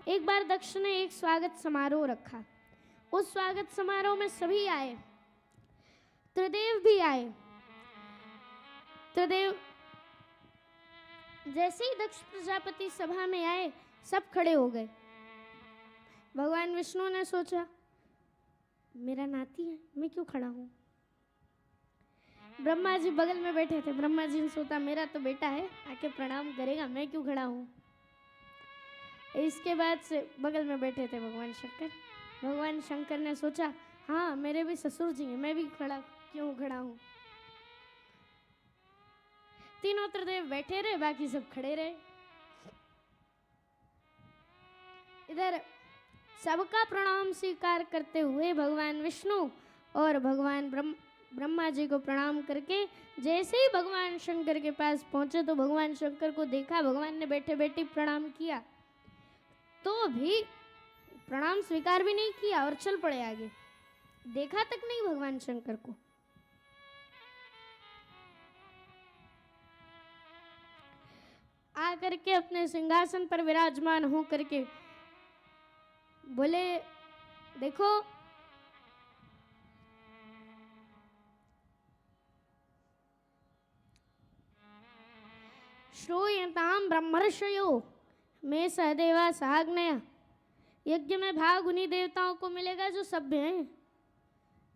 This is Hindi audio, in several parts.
एक बार दक्ष ने एक स्वागत समारोह रखा। उस स्वागत समारोह में सभी आए, त्रिदेव भी आए। त्रिदेव जैसे ही दक्ष प्रजापति सभा में आए, सब खड़े हो गए। भगवान विष्णु ने सोचा, मेरा नाती है, मैं क्यों खड़ा हूं। ब्रह्मा जी बगल में बैठे थे। ब्रह्मा जी ने सोचा, मेरा तो बेटा है, आके प्रणाम करेगा, मैं क्यों खड़ा हूं। इसके बाद से बगल में बैठे थे भगवान शंकर। भगवान शंकर ने सोचा, हाँ मेरे भी ससुर जी हैं, मैं भी क्यों खड़ा हूं। तीनों त्रिदेव बैठे रहे, बाकी सब खड़े रहे। इधर सबका प्रणाम स्वीकार करते हुए भगवान विष्णु और भगवान ब्रह्मा जी को प्रणाम करके जैसे ही भगवान शंकर के पास पहुंचे तो भगवान शंकर को देखा। भगवान ने बैठे बैठे प्रणाम किया, तो भी प्रणाम स्वीकार भी नहीं किया और चल पड़े आगे। देखा तक नहीं भगवान शंकर को। आकर के अपने सिंहासन पर विराजमान हो करके बोले, देखो श्रूयताम ब्रह्मर्षयो मैं सहदेवा सहाग्नया। यज्ञ में भाग उन्हीं देवताओं को मिलेगा जो सभ्य हैं।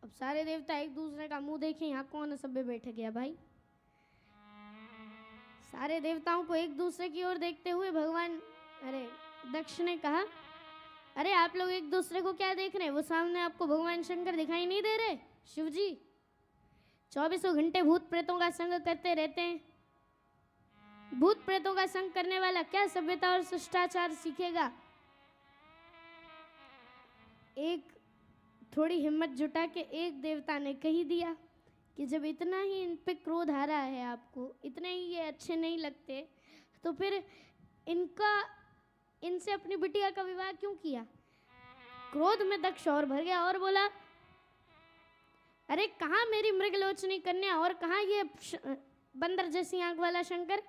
अब सारे देवता एक दूसरे का मुंह देखें, यहाँ कौन सभ्य बैठ गया भाई। सारे देवताओं को एक दूसरे की ओर देखते हुए दक्ष ने कहा, अरे आप लोग एक दूसरे को क्या देख रहे हैं। वो सामने आपको भगवान शंकर दिखाई नहीं दे रहे। शिव जी 24 घंटे भूत प्रेतों का संग करते रहते हैं। भूत प्रेतों का संग करने वाला क्या सभ्यता और शिष्टाचार सीखेगा। एक थोड़ी हिम्मत जुटा के एक देवता ने कही दिया कि जब इतना ही इन पे क्रोध आ रहा है आपको, इतने ही ये अच्छे नहीं लगते, तो फिर इनसे अपनी बिटिया का विवाह क्यों किया। क्रोध में दक्ष और भर गया और बोला, अरे कहाँ मेरी मृगलोचनी कन्या और कहाँ ये बंदर जैसी आंख वाला शंकर।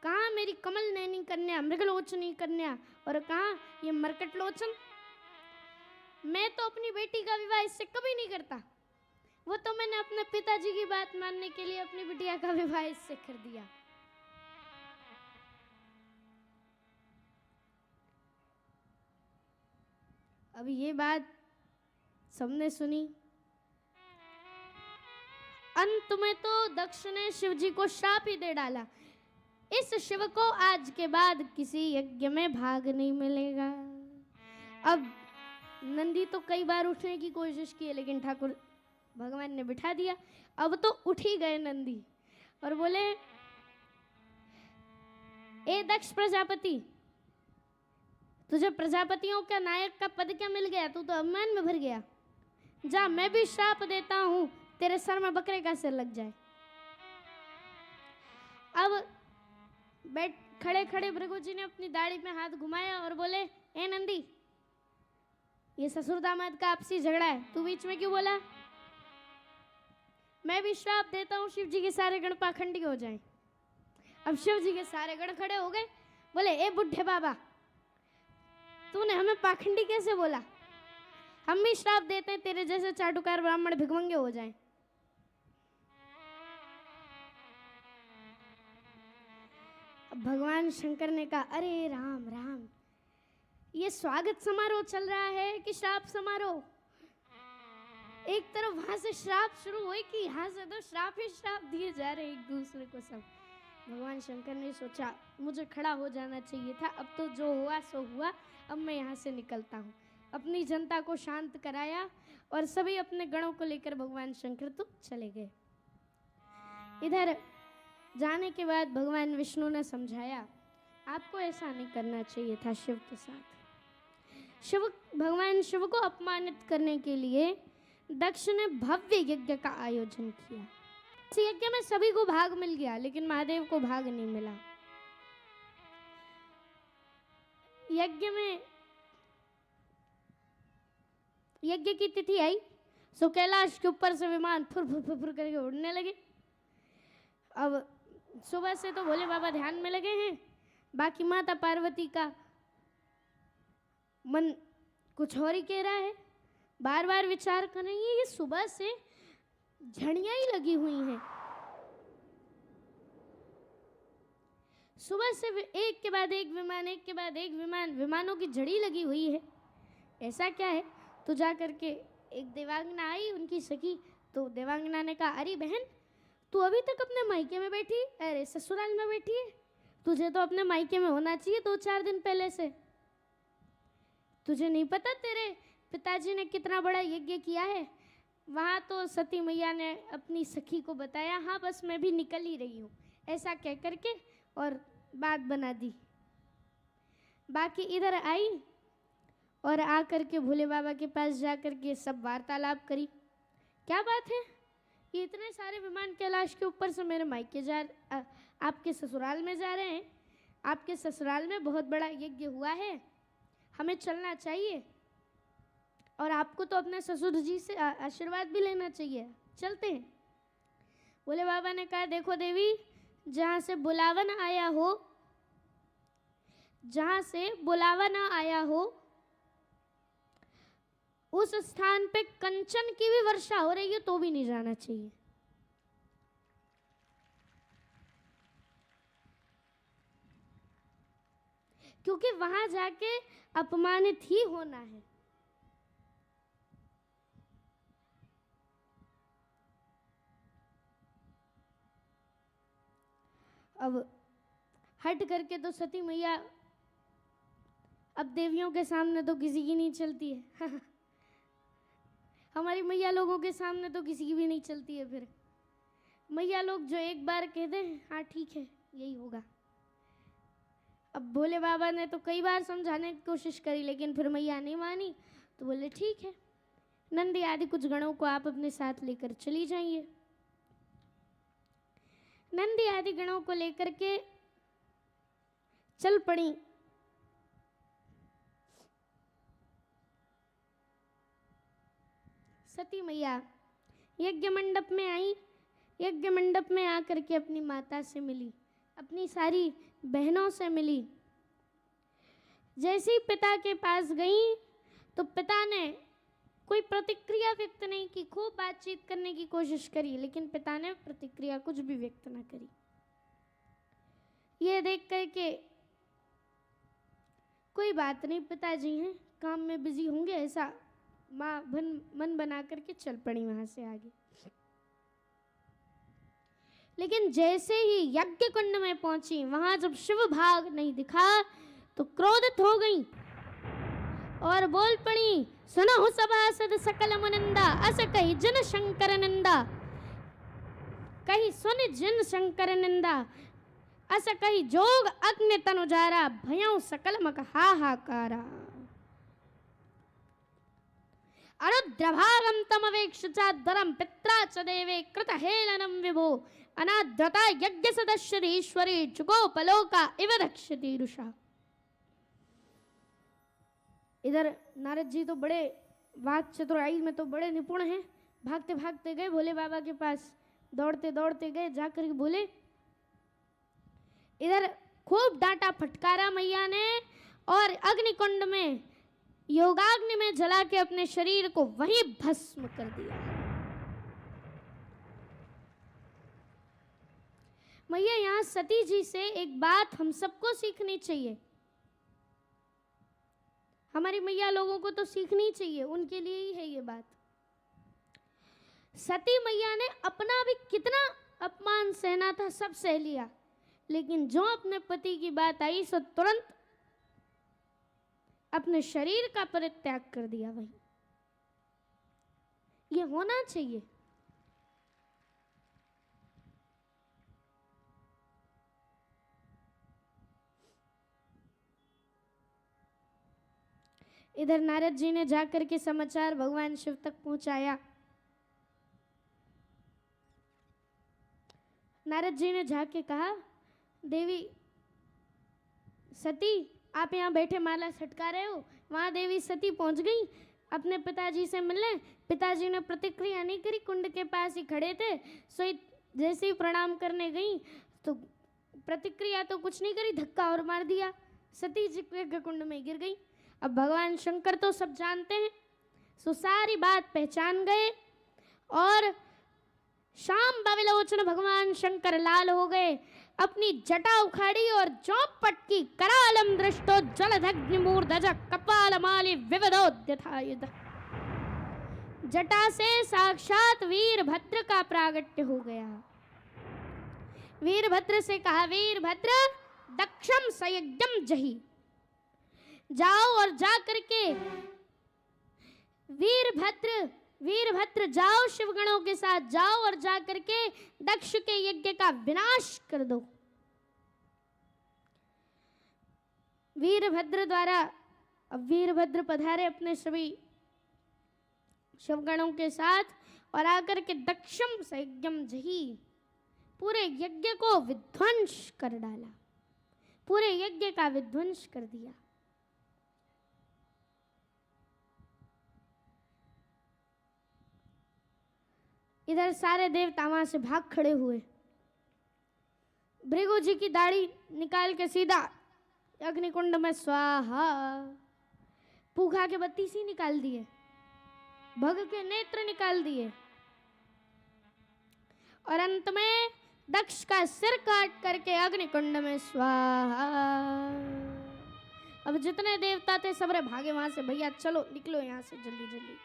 कहाँ मेरी कमल नैनी कन्या, मृगलोचनी कन्या, और कहाँ ये मरकट लोचन। मैं तो अपनी बेटी का विवाह इससे कभी नहीं करता। वो तो मैंने अपने पिताजी की बात मानने के लिए अपनी बिटिया का विवाह इससे कर दिया। अब ये बात सबने सुनी। अंत में तो दक्ष ने शिव जी को श्राप ही दे डाला, इस शिव को आज के बाद किसी यज्ञ में भाग नहीं मिलेगा। अब नंदी तो कई बार उठने की कोशिश की, लेकिन ठाकुर भगवान ने बिठा दिया। अब तो उठ ही गए नंदी और बोले, ए दक्ष प्रजापति, तुझे प्रजापतियों का नायक का पद क्या मिल गया। तू तो अभिमान में भर गया। जा, मैं भी श्राप देता हूं, तेरे सर में बकरे का सिर लग जाए। अब खड़े खड़े भृगु जी ने अपनी दाढ़ी में हाथ घुमाया और बोले, ए नंदी, ये ससुर दामाद का आपसी झगड़ा है, तू बीच में क्यों बोला। मैं भी श्राप देता हूं, शिव जी के सारे गण पाखंडी हो जाएं। अब शिव जी के सारे गण खड़े हो गए। बोले, ए बुढ़े बाबा, तूने हमें पाखंडी कैसे बोला। हम भी श्राप देते हैं तेरे जैसे चाटुकार ब्राह्मण भिखमंगे हो जाएं। अब भगवान शंकर ने कहा, अरे राम राम, ये स्वागत समारोह चल रहा है कि श्राप समारोह। एक तरफ वहां से श्राप शुरू हुए कि यहाँ से तो श्राप ही श्राप दिए जा रहे एक दूसरे को सब। भगवान शंकर ने सोचा, मुझे खड़ा हो जाना चाहिए था। अब तो जो हुआ सो हुआ, अब मैं यहाँ से निकलता हूँ। अपनी जनता को शांत कराया और सभी अपने गणों को लेकर भगवान शंकर तो चले गए। इधर जाने के बाद भगवान विष्णु ने समझाया, आपको ऐसा नहीं करना चाहिए था शिव के साथ। भगवान शिव को अपमानित करने के लिए दक्ष ने भव्य यज्ञ का आयोजन किया। इस यज्ञ में सभी को भाग मिल गया, लेकिन महादेव को भाग नहीं मिला। यज्ञ की तिथि आई, सो कैलाश के ऊपर से विमान फुर फुर फुर फुर करके उड़ने लगे। अब सुबह से तो भोले बाबा ध्यान में लगे हैं, बाकी माता पार्वती का मन कुछ और ही कह रहा है। बार बार विचार कर रही है, ये सुबह से झड़ियां ही लगी हुई हैं। सुबह से एक के बाद एक विमान, एक के बाद एक विमान, विमानों की झड़ी लगी हुई है। ऐसा क्या है? तो जा करके एक देवांगना आई, उनकी सखी। तो देवांगना ने कहा, अरे बहन, तू अभी तक अपने मायके में बैठी, अरे ससुराल में बैठी है? तुझे तो अपने मायके में होना चाहिए 2-4 दिन पहले से। तुझे नहीं पता तेरे पिताजी ने कितना बड़ा यज्ञ किया है? वहाँ तो सती मैया ने अपनी सखी को बताया, हाँ बस मैं भी निकल ही रही हूँ, ऐसा कह करके और बात बना दी। बाकी इधर आई और आ करके भोले बाबा के पास जा करके सब वार्तालाप करी। क्या बात है, ये इतने सारे विमान कैलाश के ऊपर से मेरे मायके आपके ससुराल में जा रहे हैं। आपके ससुराल में बहुत बड़ा यज्ञ हुआ है, हमें चलना चाहिए और आपको तो अपने ससुर जी से आशीर्वाद भी लेना चाहिए, चलते हैं। भोले बाबा ने कहा, देखो देवी, जहाँ से बुलावा ना आया हो, जहाँ से बुलावा ना आया हो, उस स्थान पे कंचन की भी वर्षा हो रही है तो भी नहीं जाना चाहिए। क्योंकि वहां जाके अपमानित ही होना है। अब हट करके तो सती मैया अब देवियों के सामने तो किसी की नहीं चलती है। हमारी मैया लोगों के सामने तो किसी की भी नहीं चलती है। फिर मैया लोग जो एक बार कह दें, हाँ ठीक है यही होगा। अब भोले बाबा ने तो कई बार समझाने की कोशिश करी, लेकिन फिर मैया नहीं मानी। तो बोले ठीक है, नंदी आदि कुछ गणों को आप अपने साथ लेकर चली जाइए। नंदी आदि गणों को लेकर के चल पड़ी। सती मैया यज्ञ मंडप में आई। यज्ञ मंडप में आकर के अपनी माता से मिली, अपनी सारी बहनों से मिली। जैसे ही पिता के पास गई तो पिता ने कोई प्रतिक्रिया व्यक्त नहीं की। खूब बातचीत करने की कोशिश करी, लेकिन पिता ने प्रतिक्रिया कुछ भी व्यक्त न करी। ये देख करके कोई बात नहीं, पिताजी हैं, काम में बिजी होंगे, ऐसा माँ मन बना करके चल पड़ी वहां से आगे। लेकिन जैसे ही यज्ञ कुंड में पहुंची, वहां जब शिव भाग नहीं दिखा तो क्रोधित हो गई और बोल पड़ी, सुनहु सभासद सकल मुनिंदा, अस कही जिन शंकर निंदा। कही सुन जिन शंकर निंदा, अस कही जोग अग्नि तनुजारा, भयं सकल मक हाहाकारा। अनुद्रभागम तमवेक्ष चाद्वरम पित्रा च देवे कृत हेलनम विभो, अनाद्रता यज्ञ सदस्यरीश्वरी जुगोपलोका इव रक्षति रुषा। इधर नारद जी तो बड़े वाक चतुराई में तो बड़े निपुण हैं। भागते भागते गए भोले बाबा के पास, दौड़ते दौड़ते गए, जाकर के बोले। इधर खूब डांटा फटकारा मैया ने और अग्निकुंड में योगाग्नि में जला के अपने शरीर को वहीं भस्म कर दिया। मैया यहाँ सती जी से एक बात हम सबको सीखनी चाहिए। हमारी मैया लोगों को तो सीखनी चाहिए, उनके लिए ही है ये बात। सती मैया ने अपना भी कितना अपमान सहना था, सब सह लिया, लेकिन जो अपने पति की बात आई सो तुरंत अपने शरीर का परित्याग कर दिया। वही ये होना चाहिए। इधर नारद जी ने जाकर के समाचार भगवान शिव तक पहुंचाया। नारद जी ने जाके कहा, देवी सती आप यहाँ बैठे माला छटका रहे हो। वहाँ देवी सती पहुँच गई अपने पिताजी से मिलने। पिताजी ने प्रतिक्रिया नहीं करी, कुंड के पास ही खड़े थे। सो जैसे ही प्रणाम करने गई तो प्रतिक्रिया तो कुछ नहीं करी, धक्का और मार दिया, सती जी के कुंड में गिर गई। अब भगवान शंकर तो सब जानते हैं, सो सारी बात पहचान गए और शाम बाविलोचन भगवान शंकर लाल हो गए। अपनी जटा उखाड़ी और चौप पटकी, करालम दृष्टो जलधग्निमूर्धज कपालमाली विविधोद्यथायुध। जटा से साक्षात वीरभद्र का प्रागट्य हो गया। वीरभद्र से कहा, वीरभद्र दक्षम संयज्ञम जही, जाओ और जा करके वीरभद्र जाओ, शिवगणों के साथ जाओ और जा करके दक्ष के यज्ञ का विनाश कर दो। वीरभद्र द्वारा अब वीरभद्र पधारे अपने सभी शिवगणों के साथ और आकर के दक्षम संयज्ञम जही, पूरे यज्ञ को विध्वंस कर डाला, पूरे यज्ञ का विध्वंस कर दिया। इधर सारे देवता वहां से भाग खड़े हुए। भृगु जी की दाढ़ी निकाल के सीधा अग्निकुंड में स्वाहा, पूखा के 32 ही निकाल दिए, भग के नेत्र निकाल दिए और अंत में दक्ष का सिर काट करके अग्निकुंड में स्वाहा। अब जितने देवता थे सबरे भागे वहां से, भैया चलो निकलो यहां से जल्दी जल्दी।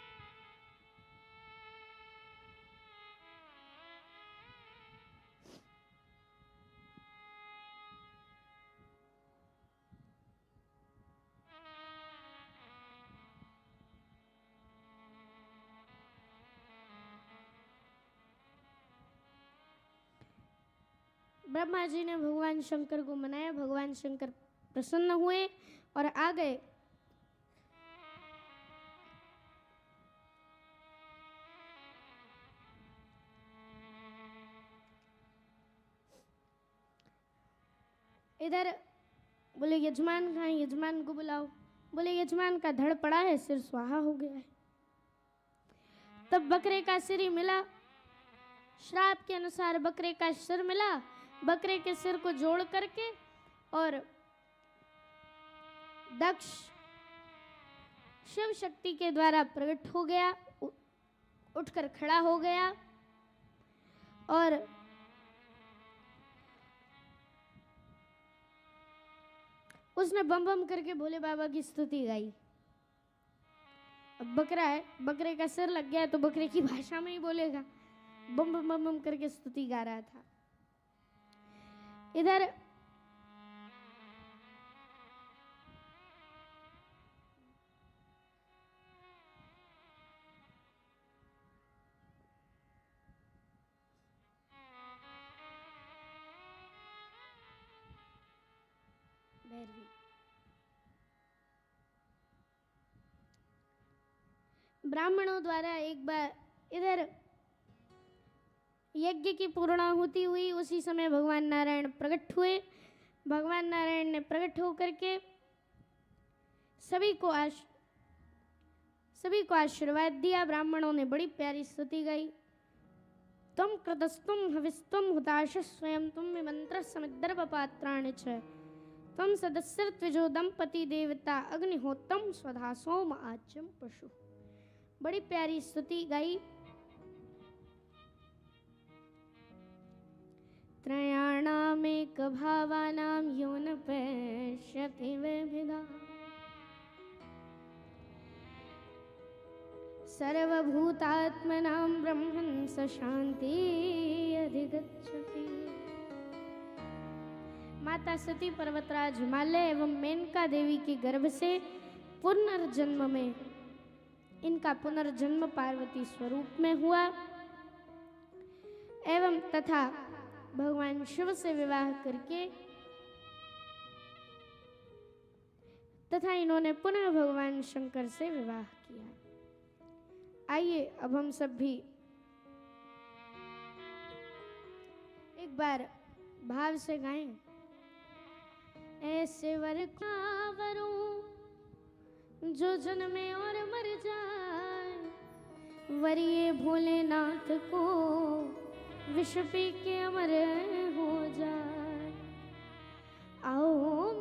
ब्रह्मा जी ने भगवान शंकर को मनाया, भगवान शंकर प्रसन्न हुए और आ गए। इधर बोले यजमान कहाँ है, यजमान को बुलाओ। बोले यजमान का धड़ पड़ा है, सिर स्वाहा हो गया है। तब बकरे का सिर ही मिला, श्राप के अनुसार बकरे का सिर मिला। बकरे के सिर को जोड़ करके और दक्ष शिव शक्ति के द्वारा प्रकट हो गया, उठकर खड़ा हो गया और उसने बम बम करके भोले बाबा की स्तुति गाई। अब बकरा है, बकरे का सिर लग गया तो बकरे की भाषा में ही बोलेगा, बम बम बम बम करके स्तुति गा रहा था। इधर ब्राह्मणों द्वारा एक बार इधर यज्ञ की पूर्णाहुति हुई। उसी समय भगवान नारायण प्रकट हुए। भगवान नारायण ने प्रकट होकर के सभी को आशीर्वाद दिया। ब्राह्मणों ने बड़ी प्यारी स्तुति गाई। तुम कृतस्तुम हविस्तुम हुताश स्वयं तुम विमंत्र समिद्र पात्राणि च तुम सदस्यत्वजो दंपति देवता अग्निहोत्रम स्वधा सोम आज्यम पशु। बड़ी प्यारी स्तुति गाई। त्रयाणामेक भावानां यो न पश्यति विविधा सर्वभूतात्मनां ब्रह्मन् स शांति अधिगच्छति। माता सती पर्वतराज हिमालय एवं मेनका देवी के गर्भ से पुनर्जन्म में इनका पुनर्जन्म पार्वती स्वरूप में हुआ एवं तथा भगवान शिव से विवाह करके तथा इन्होंने पुनः भगवान शंकर से विवाह किया। आइए अब हम सब भी एक बार भाव से गाएं। ऐसे वर वरों जो जन्मे और मर जाए, वरिये भोलेनाथ को विष पी के अमर